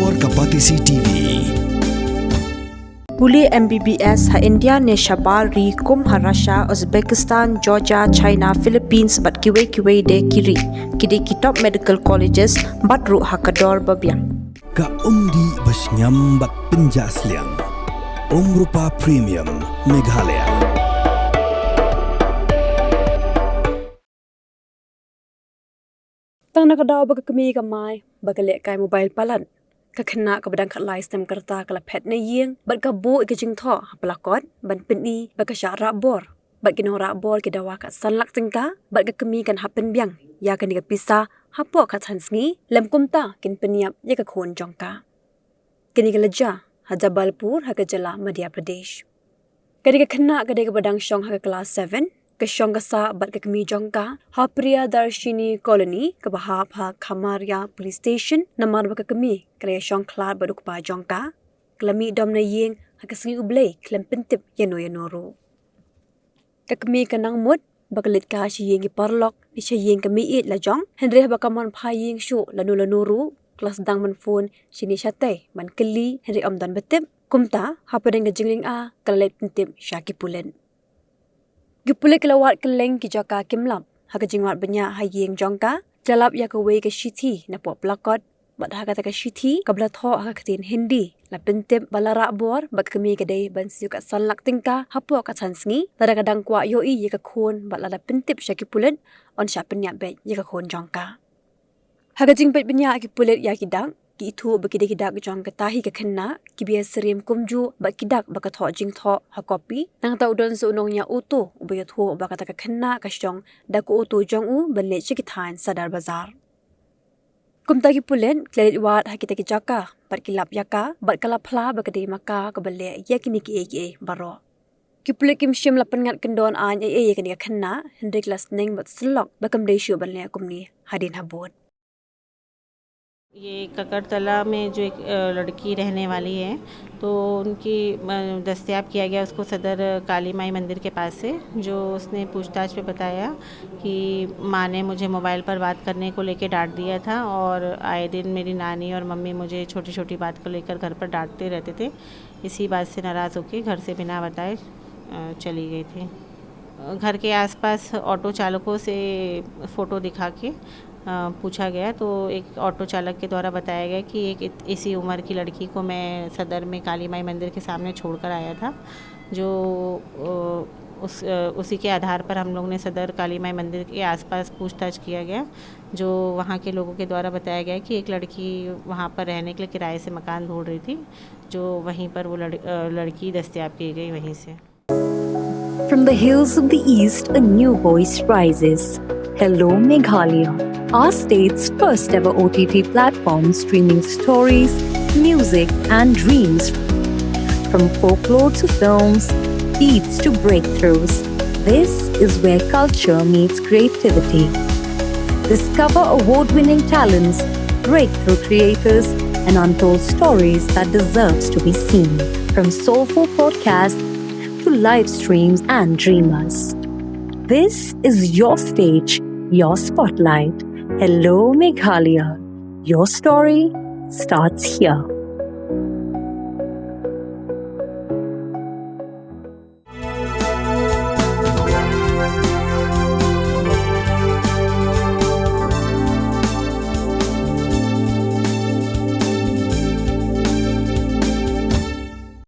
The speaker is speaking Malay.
Rahbor Kapatisi TV. Puli MBBS ha India ne Shabari Kumha Russia Uzbekistan Georgia China Philippines bat kiwe de kiri kidi kitop medical colleges bat ru hakador babiang Ka umdi basnyam bat penjasliang Umrupa Premium Meghalaya. Tang nakadaw baga Kmie kamay baga lekay mobile palan ka Khynnah ka badang khatlay stem karta kala Phet na Ïing bat ka bu ikajing tho hapalakot ban pinni baga Shah Rahbor bat kino Rahbor ki Dawa ka sanlak tingka bat ka Kmie kan hapen biang ya kan ka Pisa hapo ka thansngi lem kumta kin peniap ya ka khon jongka kini ka laja Hajabalpur ha ka jala Madhya Pradesh kadi ka Khynnah ka de ka badang shong ha ka class 7 Kashong kasa bat ka Kmie jongka ha Priya Darshini Colony ka bahap ha Khamaria Police Station namar ba ka Kmie kaya shong klar baduk pa jongka klami dom na Ïing ha ka singi ublay klem pintip yano ka Kmie ka nang mut bakalit ka si Ïing iparlok ni siya Ïing ka miit la jong Henry ha baka man pa Ïing shu lanu klas dang man phone sini syate man keli Henry omdan betip kumta ha padang ka jingling a kalalit pintip syaki pulen Gipulik lawat keleng ki jaka kimlap ha ka jingwat banya ha Ïing jongka jalap ya ka we ka shithi na po plakot bat ha ka ta ka shithi ka bla tho ha ka tin hindi la pentep bala Rahbor bat Kmie ka dei ban siu ka sanlak tingka ha po ka thansngi tada kadang kwa yo I ya ka khon bat la pentep syaki pulen on sya penya be ya ka khon jongka ha ka jingpet banya ki pulet ya ki dang ki thu ba ki de ki dak jong ka tahi ka Khynnah ki bia serim kumju ba ki dak ba ka tho jing tho ha copy nang ta udon su nong nya uto ubaya thu ba ka ta ka Khynnah ka shong da ko uto jong u ban le chi ki than sadar bazar kumta ki pulen klerit wat ha ki ta ki jaka bat ki lap yaka bat kala phla ba ka de maka ka bale ya ki ni ki baro ki pulet kim shim la pangat kendon an ya ka ni ka Khynnah hendrik las neng bat slok ba kam de shu ban le kumni hadin habot ये ककड़तला में जो एक लड़की रहने वाली है तो उनकी दस्तयाब किया गया उसको सदर काली माई मंदिर के पास से जो उसने पूछताछ में बताया कि माँ ने मुझे मोबाइल पर बात करने को लेकर डांट दिया था और आए दिन मेरी नानी और मम्मी मुझे छोटी छोटी बात को लेकर घर पर डांटते रहते थे इसी बात से नाराज़ होकर घर से बिना बताए चली गई थी घर के आसपास ऑटो चालकों से फ़ोटो दिखा के पूछा गया तो एक ऑटो चालक के द्वारा बताया गया कि एक इसी उम्र की लड़की को मैं सदर में काली माई मंदिर के सामने छोड़कर आया था जो उसी के आधार पर हम लोग ने सदर काली माई मंदिर के आसपास पूछताछ किया गया जो वहाँ के लोगों के द्वारा बताया गया कि एक लड़की वहाँ पर रहने के लिए किराए से मकान ढूंढ रही थी जो वहीं पर वो लड़की दस्तयाब की गई वहीं से From the hills of the east, a new voice rises. Hello Meghalaya, our state's first ever OTT platform streaming stories, music and dreams. From folklore to films, beats to breakthroughs, this is where culture meets creativity. Discover award-winning talents, breakthrough creators and untold stories that deserves to be seen. From soulful podcasts to live streams and dreamers. This is your stage, your spotlight. Hello Meghalaya. Your story starts here.